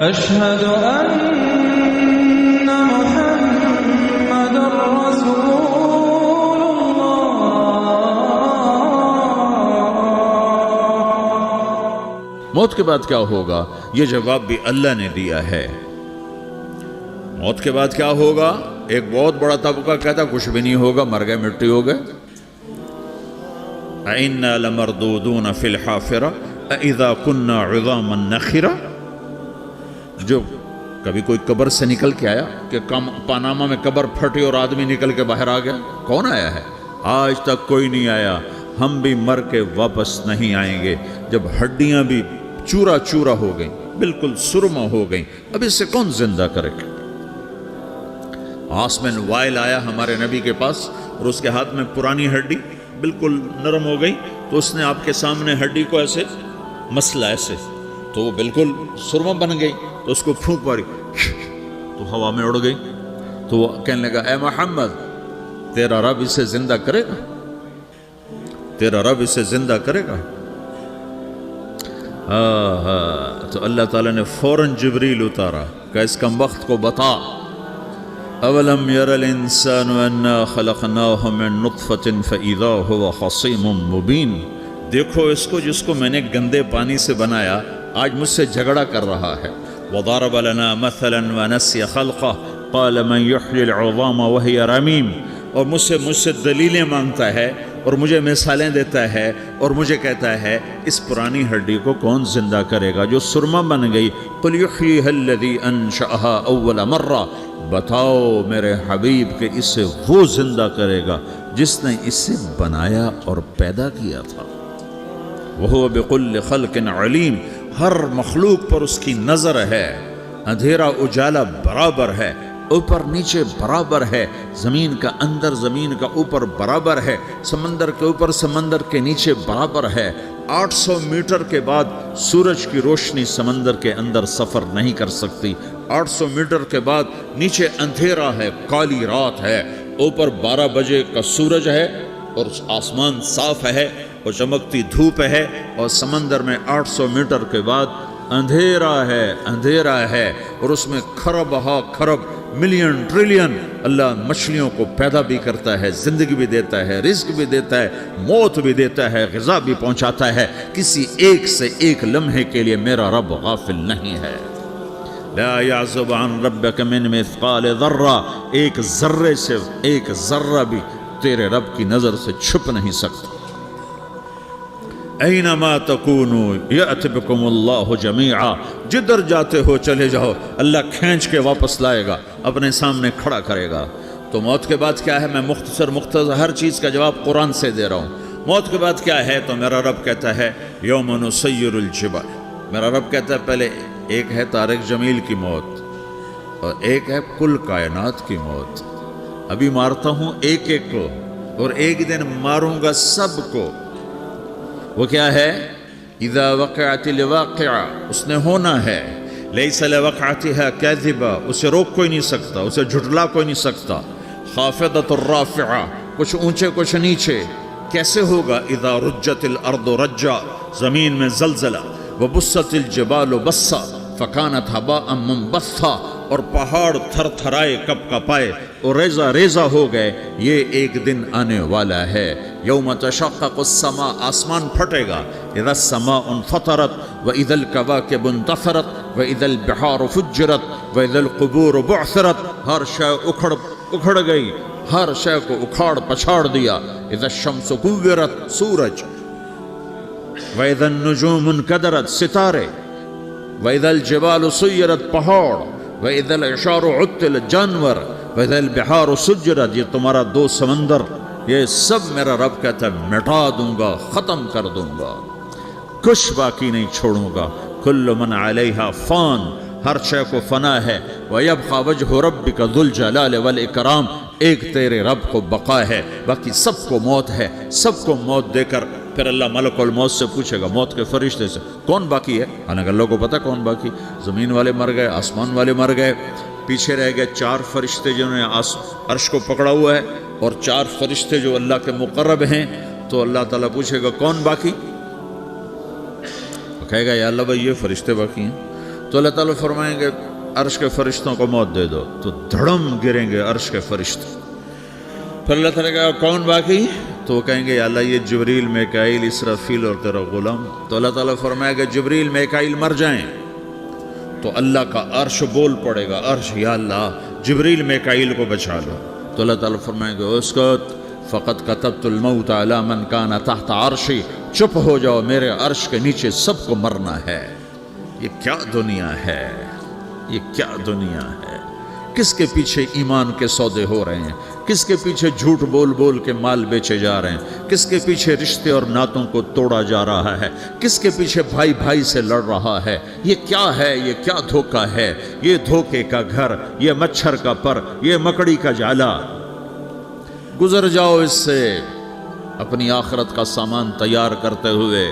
أشهد أن محمد رسول الله. موت کے بعد کیا ہوگا؟ یہ جواب بھی اللہ نے دیا ہے. موت کے بعد کیا ہوگا؟ ایک بہت بڑا طبقہ کہتا کچھ بھی نہیں ہوگا، مر گئے، مٹی ہو گئے. اِنَّا لَمَرْدُودُونَ فِي الْحَافِرَةِ اِذَا كُنَّا عِظَامًا نَخِرَةً. جو کبھی کوئی قبر سے نکل کے آیا کہ پاناما میں قبر پھٹی اور آدمی نکل کے باہر آ گیا؟ کون آیا ہے؟ آج تک کوئی نہیں آیا. ہم بھی مر کے واپس نہیں آئیں گے. جب ہڈیاں بھی چورا چورا ہو گئیں، بالکل سرما ہو گئیں، اب اس سے کون زندہ کرے گا؟ آسمین وائل آیا ہمارے نبی کے پاس اور اس کے ہاتھ میں پرانی ہڈی بالکل نرم ہو گئی، تو اس نے آپ کے سامنے ہڈی کو ایسے مسلا ایسے، تو وہ بالکل سرما بن گئی. تو اس کو پھونک ماری تو ہوا میں اڑ گئی. تو وہ کہنے لگا اے محمد، تیرا رب اسے زندہ کرے گا؟ تیرا رب اسے زندہ کرے گا؟ تو اللہ تعالیٰ نے فوراً جبریل اتارا کہ اس کم وقت کو بتا. اولم یر الانسان انا خلقناہ من نطفۃ فاذا هو خصیم مبین. دیکھو اس کو جس کو میں نے گندے پانی سے بنایا، آج مجھ سے جھگڑا کر رہا ہے. وضرب لنا مثلا ونسی خلقہ قال من یحیی العظام وہی رمیم. اور مجھ سے دلیلیں مانگتا ہے اور مجھے مثالیں دیتا ہے اور مجھے کہتا ہے اس پرانی ہڈی کو کون زندہ کرے گا جو سرما بن گئی. قل یحییہا الذی انشأہا اول مرہ. بتاؤ میرے حبیب کہ اسے وہ زندہ کرے گا جس نے اسے بنایا اور پیدا کیا تھا. وہو بکل خلق علیم. ہر مخلوق پر اس کی نظر ہے. اندھیرا اجالا برابر ہے، اوپر نیچے برابر ہے، زمین کا اندر زمین کا اوپر برابر ہے، سمندر کے اوپر سمندر کے نیچے برابر ہے. 800 میٹر کے بعد سورج کی روشنی سمندر کے اندر سفر نہیں کر سکتی. 800 میٹر کے بعد نیچے اندھیرا ہے، کالی رات ہے، اوپر 12 بجے کا سورج ہے اور آسمان صاف ہے اور چمکتی دھوپ ہے، اور سمندر میں 800 میٹر کے بعد اندھیرا ہے اور اس میں کھرب ہا کھرب ملین ٹریلین اللہ مچھلیوں کو پیدا بھی کرتا ہے، زندگی بھی دیتا ہے، رزق بھی دیتا ہے، موت بھی دیتا ہے، غذا بھی پہنچاتا ہے. کسی ایک سے ایک لمحے کے لیے میرا رب غافل نہیں ہے. لا يعزب عن ربك من مثقال ذرہ. ایک ذرے سے ایک ذرہ بھی تیرے رب کی نظر سے چھپ نہیں سکتا. اینما تکونوا یأت بکم اللہ جمیعا. جدھر جاتے ہو چلے جاؤ، اللہ کھینچ کے واپس لائے گا، اپنے سامنے کھڑا کرے گا. تو موت کے بعد کیا ہے؟ میں مختصر ہر چیز کا جواب قرآن سے دے رہا ہوں. موت کے بعد کیا ہے؟ تو میرا رب کہتا ہے یوم نسیر الجبال. میرا رب کہتا ہے پہلے ایک ہے طارق جمیل کی موت اور ایک ہے کل کائنات کی موت. ابھی مارتا ہوں ایک ایک کو اور ایک دن ماروں گا سب کو. وہ کیا ہے؟ اذا وقعت الواقعہ. اس نے ہونا ہے. لیس لوقعتها کاذبہ. اسے روک کوئی نہیں سکتا، اسے جھٹلا کوئی نہیں سکتا. خافضۃ الرافعہ. کچھ اونچے کچھ نیچے. کیسے ہوگا؟ اذا رجت الارض رجا. زمین میں زلزلہ. وبست الجبال بسا فکانت هباء منبثا. اور پہاڑ تھر تھرائے کپ کپائے اور ریزہ ریزہ ہو گئے. یہ ایک دن آنے والا ہے. یوم تشقق السماء. آسمان پھٹے گا. اذا السماء انفطرت واذا الكواكب انتثرت واذا البحار فجرت واذا القبور بعثرت. ہر شے اکھڑ گئی، ہر شے کو اکھاڑ پچھاڑ دیا. اذا الشمس كورت. سورج. واذا النجوم انكدرت. ستارے. واذا الجبال سيرت. پہاڑ. وَإِذَا الْعِشَارُ عُطِّلَتْ. جانور. وَإِذَا الْبِحَارُ سُجِّرَتْ. یہ تمہارا دو سمندر، یہ سب میرا رب کہتا ہے مٹا دوں گا، ختم کر دوں گا، کچھ باقی نہیں چھوڑوں گا. كُلُّ مَنْ عَلَيْهَا فان. ہر شے کو فنا ہے. وَيَبْقَى وَجْهُ رَبِّكَ ذُو الْجَلَالِ وَالْإِكْرَامِ. ایک تیرے رب کو بقا ہے، باقی سب کو موت ہے. سب کو موت دے کر پھر اللہ ملک الموت سے پوچھے گا، موت کے فرشتے سے، کون باقی ہے؟ حالانکہ اللہ کو پتہ کون باقی. زمین والے مر گئے، آسمان والے مر گئے، پیچھے رہ گئے 4 فرشتے جنہوں نے عرش کو پکڑا ہوا ہے اور 4 فرشتے جو اللہ کے مقرب ہیں. تو اللہ تعالیٰ پوچھے گا کون باقی؟ کہے گا یا اللہ بھائی یہ فرشتے باقی ہیں. تو اللہ تعالیٰ فرمائیں گے عرش کے فرشتوں کو موت دے دو، تو دھڑم گریں گے عرش کے فرشتے. پھر اللہ تعالیٰ کہا کون باقی؟ تو وہ کہیں گے یا اللہ یہ جبریل، میکائیل، اسرافیل اور تیرا غلام. تو اللہ تعالیٰ فرمائے گا جبریل، میکائیل مر جائیں. تو اللہ کا عرش بول پڑے گا، عرش یا اللہ جبریل، میکائیل کو بچا لو. تو اللہ تعالیٰ فرمائیں گے اسکت فقط کتبت الموت علی من کان تحت عرشی، چپ ہو جاؤ، میرے عرش کے نیچے سب کو مرنا ہے. یہ کیا دنیا ہے، یہ کیا دنیا ہے. کس کے پیچھے ایمان کے سودے ہو رہے ہیں، کس کے پیچھے جھوٹ بول بول کے مال بیچے جا رہے ہیں، کس کے پیچھے رشتے اور ناتوں کو توڑا جا رہا ہے، کس کے پیچھے بھائی بھائی سے لڑ رہا ہے. یہ کیا ہے، یہ کیا دھوکہ ہے، یہ دھوکے کا گھر، یہ مچھر کا پر، یہ مکڑی کا جالا. گزر جاؤ اس سے اپنی آخرت کا سامان تیار کرتے ہوئے.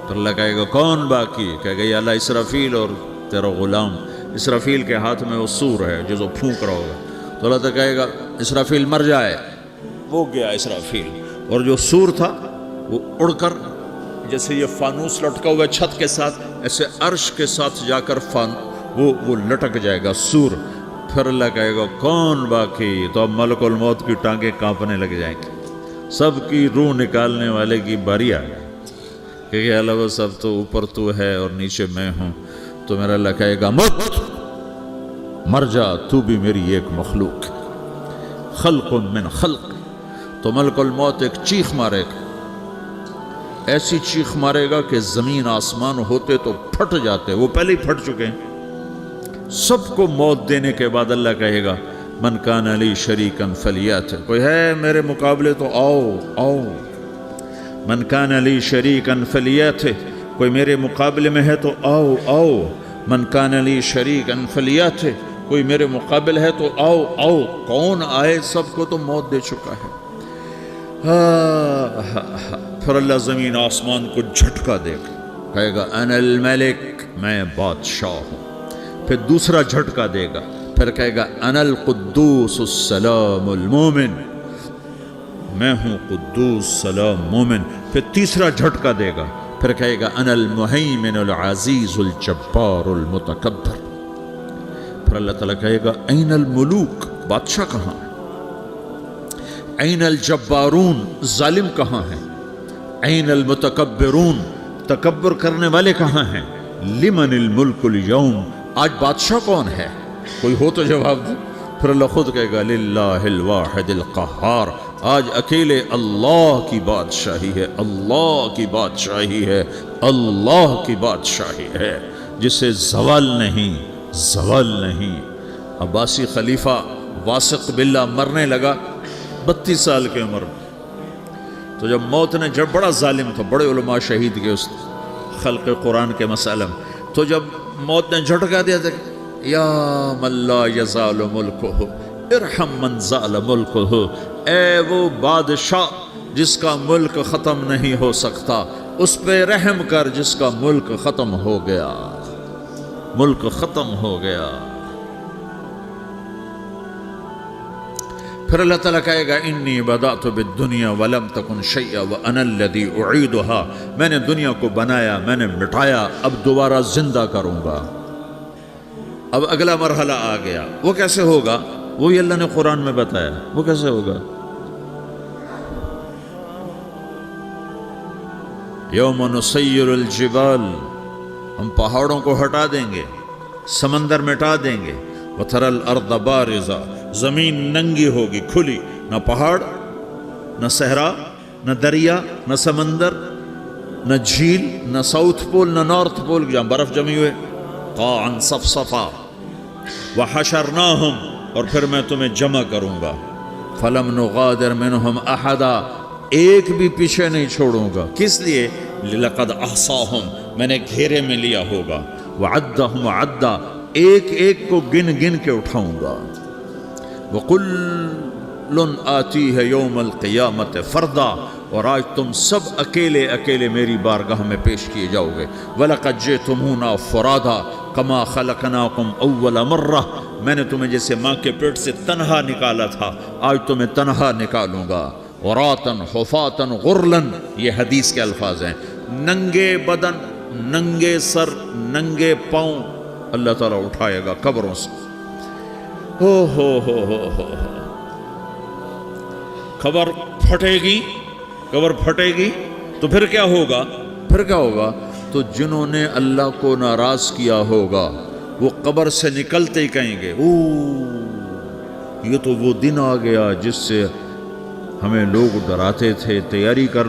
تو اللہ کہے گا کون باقی؟ کہے گا یا اللہ اسرافیل اور تیرا غلام. اسرافیل کے ہاتھ میں وہ سور ہے جو پھونک رہا ہوگا. تو اللہ تعالیٰ کہے گا اسرافیل مر جائے. وہ گیا اسرافیل، اور جو سور تھا وہ اڑ کر جیسے یہ فانوس لٹکا ہوا چھت کے ساتھ، ایسے عرش کے ساتھ جا کر وہ لٹک جائے گا سور. پھر اللہ کہے گا کون باقی؟ تو اب ملک الموت کی ٹانگیں کانپنے لگ جائیں گی. سب کی روح نکالنے والے کی باری آ گئی کہ اللہ وہ سب تو اوپر تو ہے اور نیچے میں ہوں. تو میرا اللہ کہے گا مت، مر جا، تو بھی میری ایک مخلوق، خلق من خلق. تو ملک الموت ایک چیخ مارے گا، ایسی چیخ مارے گا کہ زمین آسمان ہوتے تو پھٹ جاتے، وہ پہلے ہی پھٹ چکے ہیں. سب کو موت دینے کے بعد اللہ کہے گا من کان لی شریکا فلیات، کوئی ہے میرے مقابلے تو آؤ آؤ. من کان لی شریکا فلیات، کوئی میرے مقابلے میں ہے تو آؤ آؤ. من کان لی شریکا فلیات، کوئی میرے مقابل ہے تو آؤ آؤ. کون آئے؟ سب کو تو موت دے چکا ہے. پھر اللہ زمین آسمان کو جھٹکا دے گا، کہے گا انا الملک، میں بادشاہ ہوں. پھر دوسرا جھٹکا دے گا، پھر کہے گا انا القدوس السلام المومن، میں ہوں قدوس سلام مومن. پھر تیسرا جھٹکا دے گا، پھر کہے گا انا المہیمن العزیز الجبار المتکبر. پھر اللہ تعالیٰ کہے گا این الملوک، بادشاہ کہاں ہے؟ این الجبارون، ظالم کہاں ہیں؟ این المتکبرون، تکبر کرنے والے کہاں ہیں؟ لمن الملک اليوم، آج بادشاہ کون ہے؟ کوئی ہو تو جواب دے. پھر اللہ خود کہے گا للہ الواحد القہار، آج اکیلے اللہ کی بادشاہی ہے، اللہ کی بادشاہی ہے، اللہ کی بادشاہی ہے، جسے زوال نہیں، زوال نہیں. عباسی خلیفہ واثق باللہ مرنے لگا 32 سال کی عمر میں. تو جب موت نے، جب بڑا ظالم تھا، بڑے علماء شہید کے اس خلق قرآن کے مسئلہ میں، تو جب موت نے جھٹکا دیا تھا یا من لا یزال ملکہ ارحم من زال ملکہ، اے وہ بادشاہ جس کا ملک ختم نہیں ہو سکتا، اس پہ رحم کر جس کا ملک ختم ہو گیا، ملک ختم ہو گیا. پھر اللہ تعالیٰ کہے گا انی بدأت بالدنیا ولم تکن شیئا وانا الذی اعیدہا، میں نے دنیا کو بنایا، میں نے مٹایا، اب دوبارہ زندہ کروں گا. اب اگلا مرحلہ آ گیا. وہ کیسے ہوگا؟ وہی اللہ نے قرآن میں بتایا. وہ کیسے ہوگا؟ یوم نسیر الجبال، ہم پہاڑوں کو ہٹا دیں گے، سمندر مٹا دیں گے. وتری الارض بارزہ، زمین ننگی ہوگی، کھلی، نہ پہاڑ، نہ صحرا، نہ دریا، نہ سمندر، نہ جھیل، نہ ساؤتھ پول، نہ نارتھ پول جہاں برف جمی ہوئے. قاعا صفصفا وحشرناہم، اور پھر میں تمہیں جمع کروں گا. فلم نغادر منہم احدا، ایک بھی پیچھے نہیں چھوڑوں گا. کس لیے؟ لقد احصاہم، میں نے گھیرے میں لیا ہوگا. وعدہم عدا، ایک ایک کو گن گن کے اٹھاؤں گا. وَقُلٌ آتِيهَ يَوْمَ الْقِيَامَةِ فَرْدًا، اور آج تم سب اکیلے اکیلے میری بارگاہ میں پیش کیے جاؤ گے. وَلَقَدْ جِئْتُمُونَا فُرَادًا كَمَا خَلَقْنَاكُمْ أَوَّلَ مَرَّةٍ، میں نے تمہیں جیسے ماں کے پیٹ سے تنہا نکالا تھا، آج تمہیں تنہا نکالوں گا. عُرَاةً حُفَاةً غُرْلًا، یہ حدیث کے الفاظ ہیں. ننگے بدن، ننگے سر ننگے پاؤں اللہ تعالیٰ اٹھائے گا قبروں سے. ہو قبر پھٹے گی تو پھر کیا ہوگا؟ تو جنہوں نے اللہ کو ناراض کیا ہوگا وہ قبر سے نکلتے ہی کہیں گے یہ تو وہ دن آ گیا جس سے ہمیں لوگ ڈراتے تھے، تیاری کر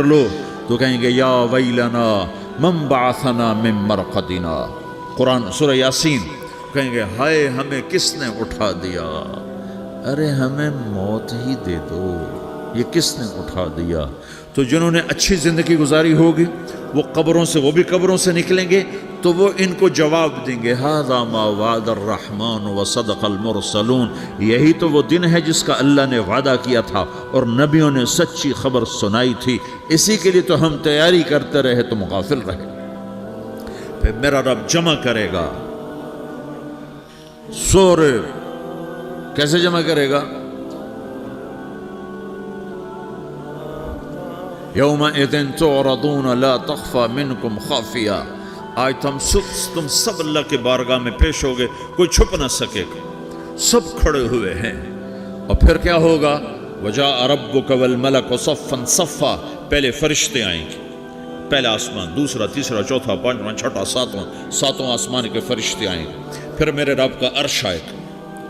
لو. تو کہیں گے یا ویلنا من بعثنا من مرقدنا، قرآن سورہ یاسین. کہیں گے ہائے ہمیں کس نے اٹھا دیا، ارے ہمیں موت ہی دے دو، یہ کس نے اٹھا دیا. تو جنہوں نے اچھی زندگی گزاری ہوگی وہ بھی قبروں سے نکلیں گے تو وہ ان کو جواب دیں گے ھذا ما وعد الرحمن وصدق المرسلون، یہی تو وہ دن ہے جس کا اللہ نے وعدہ کیا تھا اور نبیوں نے سچی خبر سنائی تھی، اسی کے لیے تو ہم تیاری کرتے رہے تم غافل رہے. پھر میرا رب جمع کرے گا سورے. کیسے جمع کرے گا؟ یومئذ تعرضون لا تخفى منکم خافیہ. آج تم سب اللہ کے بارگاہ میں پیش ہوگے، کوئی چھپ نہ سکے گا، سب کھڑے ہوئے ہیں. اور پھر کیا ہوگا؟ وجاء ربک والملک صفا صفا. پہلے فرشتے آئیں گے، پہلا آسمان، دوسرا، تیسرا، چوتھا، پانچواں، چھٹا، ساتواں آسمان کے فرشتے آئیں گے. پھر میرے رب کا عرش آئے گا.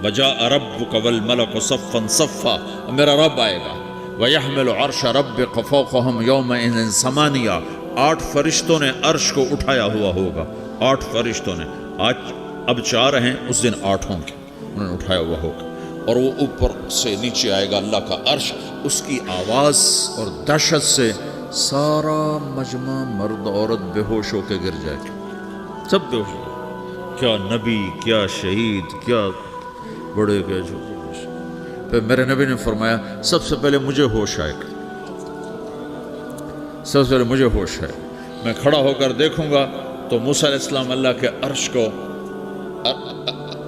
وجاء ربک والملک صفا صفا. اور میرا رب آئے گا. وَيَحْمِلُ عَرْشَ رَبِّكَ فَوْقَهُمْ يَوْمَئِذٍ ثَمَانِيَةٌ. 8 فرشتوں نے عرش کو اٹھایا ہوا ہوگا. 8 فرشتوں نے، آج اب 4 ہیں، اس دن 8 ہوں گے، انہوں نے اٹھایا ہوا ہوگا. اور وہ اوپر سے نیچے آئے گا اللہ کا عرش. اس کی آواز اور دہشت سے سارا مجمع مرد عورت بے ہوش ہو کے گر جائے گا، سب بے ہوش ہو. کیا نبی، کیا شہید، کیا بڑے، کیا چھوٹے. پھر میرے نبی نے فرمایا سب سے پہلے مجھے ہوش آئے گا، سب سے پہلے مجھے ہوش ہے. میں کھڑا ہو کر دیکھوں گا تو موسیٰ علیہ السلام اللہ کے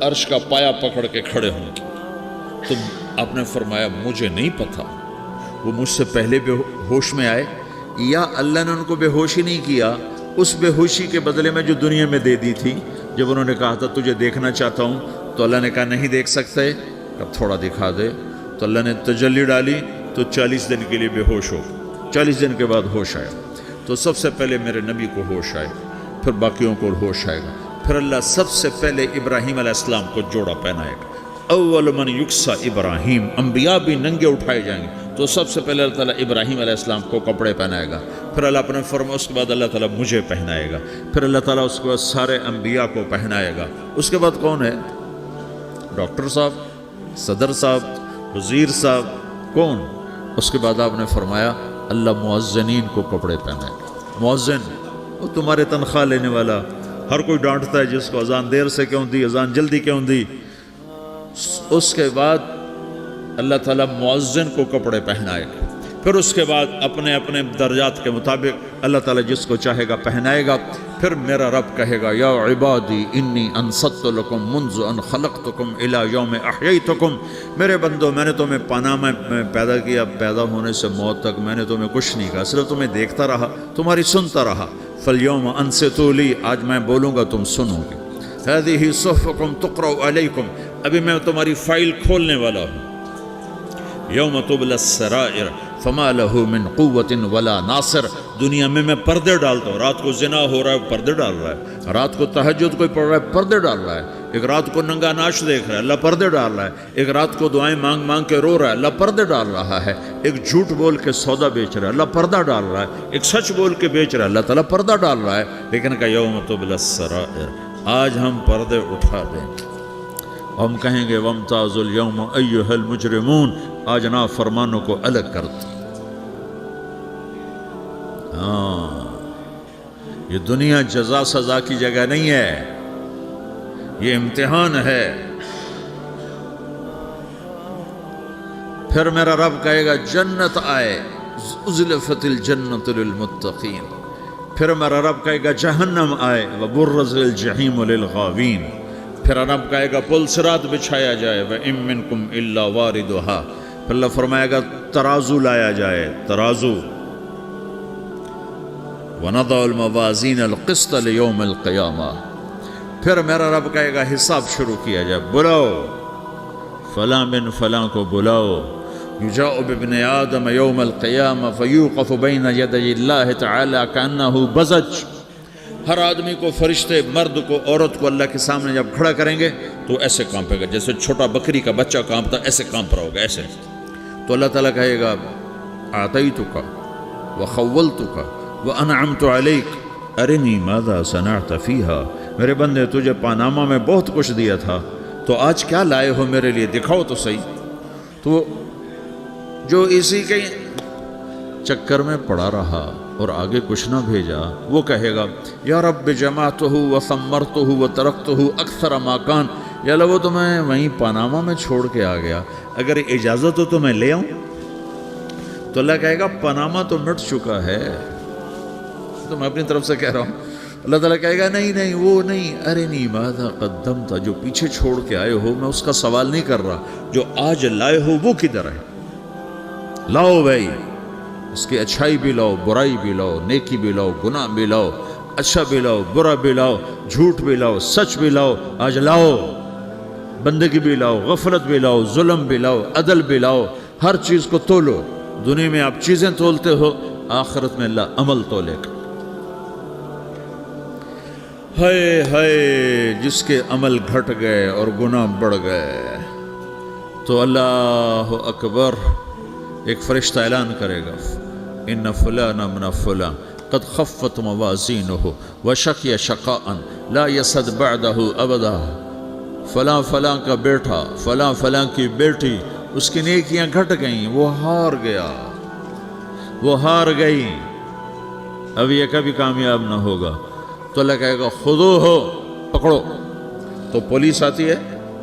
عرش کا پایا پکڑ کے کھڑے ہوں گے. تو آپ نے فرمایا مجھے نہیں پتا وہ مجھ سے پہلے بے ہوش میں آئے یا اللہ نے ان کو بے ہوش ہی نہیں کیا، اس بے ہوشی کے بدلے میں جو دنیا میں دے دی تھی. جب انہوں نے کہا تھا تجھے دیکھنا چاہتا ہوں تو اللہ نے کہا نہیں دیکھ سکتے، اب تھوڑا دکھا دے. تو اللہ نے تجلی ڈالی تو 40 دن کے لیے بے ہوش ہو. 40 دن کے بعد ہوش آیا. تو سب سے پہلے میرے نبی کو ہوش آئے، پھر باقیوں کو ہوش آئے گا. پھر اللہ سب سے پہلے ابراہیم علیہ السلام کو جوڑا پہنائے گا. اول من یکسا ابراہیم. انبیاء بھی ننگے اٹھائے جائیں گے تو سب سے پہلے اللہ تعالیٰ ابراہیم علیہ السلام کو کپڑے پہنائے گا. پھر اللہ اپنے فرما اس کے بعد اللہ تعالیٰ مجھے پہنائے گا. پھر اللہ تعالیٰ اس کے بعد سارے انبیاء کو پہنائے گا. اس کے بعد کون ہے؟ ڈاکٹر صاحب، صدر صاحب، وزیر صاحب، کون؟ اس کے بعد آپ نے فرمایا اللہ مؤذنین کو کپڑے پہنائے گا. مؤذن وہ تمہارے تنخواہ لینے والا، ہر کوئی ڈانٹتا ہے جس کو اذان دیر سے کیوں دی، اذان جلدی کیوں دی. اس کے بعد اللہ تعالیٰ مؤذن کو کپڑے پہنائے گا. پھر اس کے بعد اپنے اپنے درجات کے مطابق اللہ تعالیٰ جس کو چاہے گا پہنائے گا. پھر میرا رب کہے گا یا عبادی انی انصت لکم منذ ان خلقتکم الی یوم احییتکم. میرے بندو میں نے تمہیں پاناہ میں پیدا کیا، پیدا ہونے سے موت تک میں نے تمہیں کچھ نہیں کہا، صرف تمہیں دیکھتا رہا، تمہاری سنتا رہا. فالیوم انصتوا لی، آج میں بولوں گا تم سنو گے. ہذہ صحفکم تقرأ علیکم، ابھی میں تمہاری فائل کھولنے والا ہوں. یوم تبلی السرائر فما لہ من قوت ولا ناصر. دنیا میں پردے ڈالتا ہوں. رات کو زنا ہو رہا ہے، پردے ڈال رہا ہے. رات کو تہجد کوئی پڑھ رہا ہے، پردے ڈال رہا ہے. ایک رات کو ننگا ناچ دیکھ رہا ہے، اللہ پردے ڈال رہا ہے. ایک رات کو دعائیں مانگ مانگ کے رو رہا ہے، اللہ پردے ڈال رہا ہے. ایک جھوٹ بول کے سودا بیچ رہا ہے، اللہ پردہ ڈال رہا ہے. ایک سچ بول کے بیچ رہا ہے، اللہ تعالیٰ پردہ ڈال رہا ہے. لیکن کہ یوم تبلی السرائر، آج ہم پردے اٹھا دیں گے. ہم کہیں گے وامتازوا اليوم ایھا المجرمون، آج نافرمانوں کو الگ کر دو. ہاں، یہ دنیا جزا سزا کی جگہ نہیں ہے، یہ امتحان ہے. پھر میرا رب کہے گا جنت آئے، ازلفت الجنت للمتقین. پھر میرا رب کہے گا جہنم آئے، وبرزت الجحیم للغاوین. پھر رب کہے گا پل صراط بچھایا جائے، وَإِن مِّنكُمْ إِلَّا وَارِدُهَا. پھر اللہ فرمائے گا ترازو لایا جائے، ترازو. وَنَضَعُ الْمَوَازِينَ الْقِسْطَ لِيَوْمِ الْقِيَامَةِ، پھر میرا رب کہے گا حساب شروع کیا جائے، بلاؤ فلاں بن فلاں کو بلاؤ، یجاء بابن آدم یوم القیامہ فیوقف بین یدی اللہ تعالی کأنہ بزج، ہر آدمی کو، فرشتے، مرد کو، عورت کو اللہ کے سامنے جب کھڑا کریں گے تو ایسے کانپے گا جیسے چھوٹا بکری کا بچہ کانپتا، ایسے کانپ رہا ہوگا ایسے. تو اللہ تعالیٰ کہے گا اعطیتک وخولتک وانعمت علیک ارنی ماذا صنعت فیہا، میرے بندے تجھے پاناما میں بہت کچھ دیا تھا، تو آج کیا لائے ہو میرے لیے، دکھاؤ تو صحیح. تو جو اسی کے چکر میں پڑا رہا اور آگے کچھ نہ بھیجا، وہ کہے گا یا رب جمعتہ وثمرتہ وترکتہ اکثر ما کان، یا اللہ وہ تو میں وہیں پاناما میں چھوڑ کے آ گیا، اگر اجازت ہو تو میں لے آؤں. تو اللہ کہے گا پاناما تو مٹ چکا ہے، تو میں اپنی طرف سے کہہ رہا ہوں. اللہ تعالیٰ کہے گا نہیں نہیں وہ نہیں، ارنی ماذا قدمت، جو پیچھے چھوڑ کے آئے ہو میں اس کا سوال نہیں کر رہا، جو آج لائے ہو وہ کدھر ہے، لاؤ بھائی، اس کی اچھائی بھی لاؤ، برائی بھی لاؤ، نیکی بھی لاؤ، گناہ بھی لاؤ، اچھا بھی لاؤ، برا بھی لاؤ، جھوٹ بھی لاؤ، سچ بھی لاؤ، آج لاؤ، بندگی بھی لاؤ، غفلت بھی لاؤ، ظلم بھی لاؤ، عدل بھی لاؤ، ہر چیز کو تولو. دنیا میں آپ چیزیں تولتے ہو، آخرت میں اللہ عمل تولے گا. ہائے ہائے جس کے عمل گھٹ گئے اور گناہ بڑھ گئے، تو اللہ اکبر، ایک فرشتہ اعلان کرے گا ان فلان من فلان قد خفت موازینہ وشقی شقاء لا یسد بعدہ ابدا، فلاں فلاں کا بیٹا، فلاں فلاں کی بیٹی، اس کی نیکیاں گھٹ گئیں، وہ ہار گیا، وہ ہار گئی، اب یہ کبھی کامیاب نہ ہوگا. تو اللہ کہے گا خودو ہو، پکڑو. تو پولیس آتی ہے،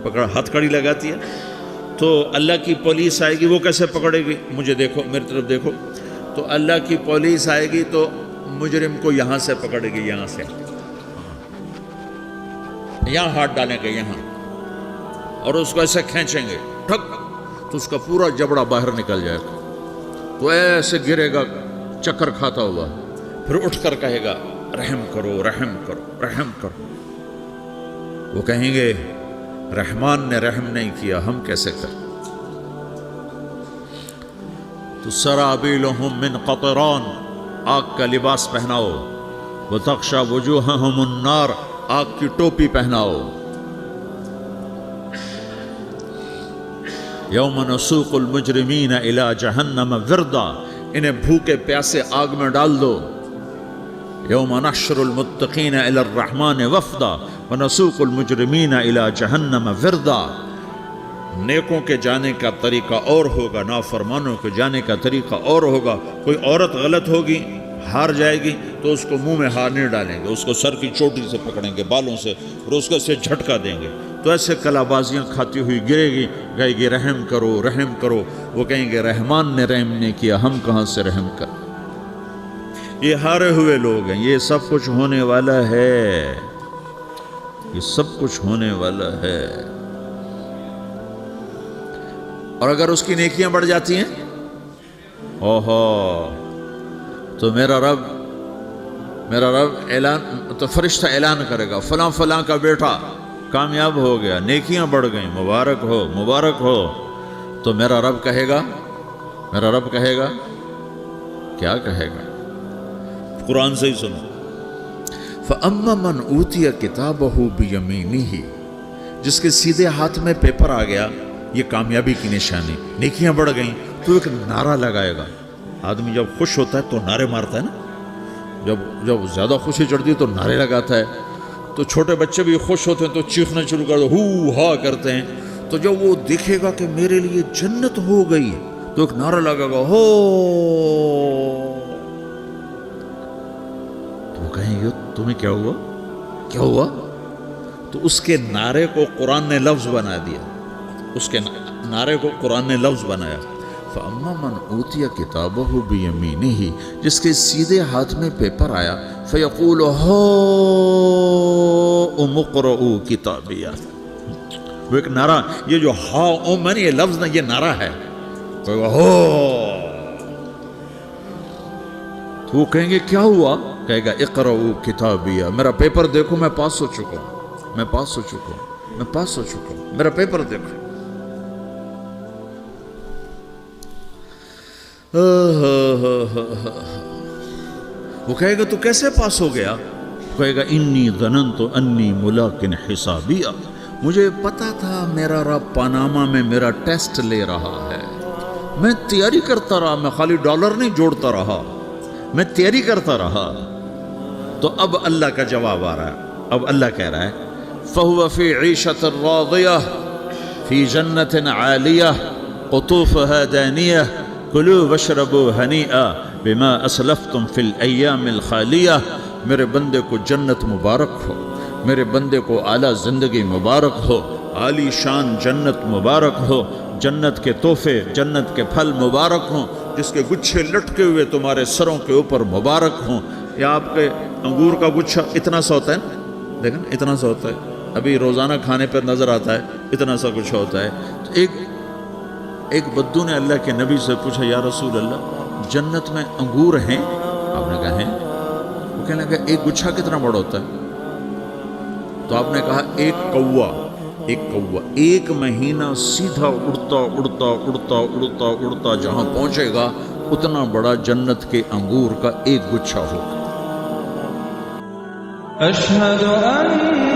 پکڑ ہتھ کڑی لگاتی ہے، تو اللہ کی پولیس آئے گی، وہ کیسے پکڑے گی، مجھے دیکھو، میری طرف دیکھو. تو اللہ کی پولیس آئے گی تو مجرم کو یہاں سے پکڑے گی، یہاں سے، یہاں ہاتھ ڈالیں گے یہاں، اور اس کو ایسے کھینچیں گے ٹھک، تو اس کا پورا جبڑا باہر نکل جائے گا، تو ایسے گرے گا چکر کھاتا ہوا، پھر اٹھ کر کہے گا رحم کرو رحم کرو رحم کرو. وہ کہیں گے رحمان نے رحم نہیں کیا، ہم کیسے کریں. تو سرابیلہم من قطران، آگ کا لباس پہناؤ، وتغشی وجوہہم النار، آگ کی ٹوپی پہناؤ. یوم نسوق المجرمین الی جہنم وردا، انہیں بھوکے پیاسے آگ میں ڈال دو. یوم نحشر المتقین الی الرحمن وفدا ونسوق المجرمین الی جہنم وردا. نیکوں کے جانے کا طریقہ اور ہوگا، نافرمانوں کے جانے کا طریقہ اور ہوگا. کوئی عورت غلط ہوگی، ہار جائے گی، تو اس کو منہ میں ہار نہیں ڈالیں گے، اس کو سر کی چوٹی سے پکڑیں گے، بالوں سے، اور اس کو سے جھٹکا دیں گے. تو ایسے کلا بازیاں کھاتی ہوئی گرے گی، کہے گی رحم کرو رحم کرو. وہ کہیں گے رحمان نے رحم نہیں کیا، ہم کہاں سے رحم کر. یہ ہارے ہوئے لوگ ہیں. یہ سب کچھ ہونے والا ہے، یہ سب کچھ ہونے والا ہے. اور اگر اس کی نیکیاں بڑھ جاتی ہیں، اوہو، تو میرا رب اعلان، تو فرشتہ اعلان کرے گا فلاں فلاں کا بیٹا کامیاب ہو گیا، نیکیاں بڑھ گئیں، مبارک ہو مبارک ہو. تو میرا رب کہے گا کیا کہے گا، قرآن سے ہی سنو. فَأَمَّا مَنْ أُوتِيَ كِتَابَهُ بِيَمِينِهِ، جس کے سیدھے ہاتھ میں پیپر آ گیا، یہ کامیابی کی نشانی، نیکیاں بڑھ گئیں، تو ایک نعرہ لگائے گا. آدمی جب خوش ہوتا ہے تو نعرے مارتا ہے نا، جب زیادہ خوشی چڑھتی ہے تو نعرے لگاتا ہے. تو چھوٹے بچے بھی خوش ہوتے ہیں تو چیخنا شروع کر دو، ہو ہا کرتے ہیں. تو جب وہ دیکھے گا کہ میرے لیے جنت ہو گئی، تو ایک نعرہ لگے گا، ہو. تو وہ کہیں گے تمہیں کیا ہوا. تو اس کے نعرے کو قرآن نے لفظ بنا دیا، اس کے نعرے کو قرآن نے لفظ بنایا. فَأَمَّا مَنْ أُوتِيَ كِتَابَهُ بِيَمِينِهِ، جس کے سیدھے ہاتھ میں پیپر آیا، فَيَقُولُ هَاؤْمُ اقْرَءُوا كِتَابِيَهْ. وہ ایک نعرہ، یہ جو ہاؤم ہے نا، یہ لفظ نہ، یہ نعرہ ہے. تو وہ کہیں گے کیا ہوا، کہے گا اقرؤ کتابیہ، میرا پیپر دیکھو، میں پاس ہو چکا ہوں، میں پاس ہو چکا ہوں، میں پاس ہو چکا ہوں، میرا پیپر دیکھو۔ وہ کہے گا تو کیسے پاس ہو گیا؟ کہے گا انی ظننت انی ملاقٍ حسابیہ، مجھے پتا تھا میرا رب پاناما میں میرا ٹیسٹ لے رہا ہے، میں تیاری کرتا رہا، میں خالی ڈالر نہیں جوڑتا رہا، میں تیاری کرتا رہا۔ تو اب اللہ کا جواب آ رہا ہے، اب اللہ کہہ رہا ہے فَهُوَ فِي عِيشَةٍ رَاضِيَةٍ فِي جَنَّةٍ عَالِيَةٍ قُطُوفُهَا دَانِيَةٌ كُلُوا وَاشْرَبُوا هَنِيئًا بِمَا أَسْلَفْتُمْ فِي الْأَيَّامِ الْخَالِيَةِ، میرے بندے کو جنت مبارک ہو، میرے بندے کو اعلیٰ زندگی مبارک ہو، عالی شان جنت مبارک ہو، جنت کے تحفے، جنت کے پھل مبارک ہوں، جس کے گچھے لٹکے ہوئے تمہارے سروں کے اوپر مبارک ہوں۔ یا آپ کے انگور کا گچھا اتنا سا ہوتا ہے نا، دیکھیں اتنا سا ہوتا ہے، ابھی روزانہ کھانے پر نظر آتا ہے، اتنا سا گچھا ہوتا ہے۔ تو ایک بدو نے اللہ کے نبی سے پوچھا یا رسول اللہ جنت میں انگور ہیں؟ آپ نے کہا ہیں۔ وہ کہنے لگا ایک گچھا کتنا بڑا ہوتا ہے؟ تو آپ نے کہا ایک کوا ایک مہینہ سیدھا اڑتا اڑتا اڑتا اڑتا اڑتا جہاں پہنچے گا اتنا بڑا جنت کے انگور کا ایک گچھا ہوگا۔ أشهد أن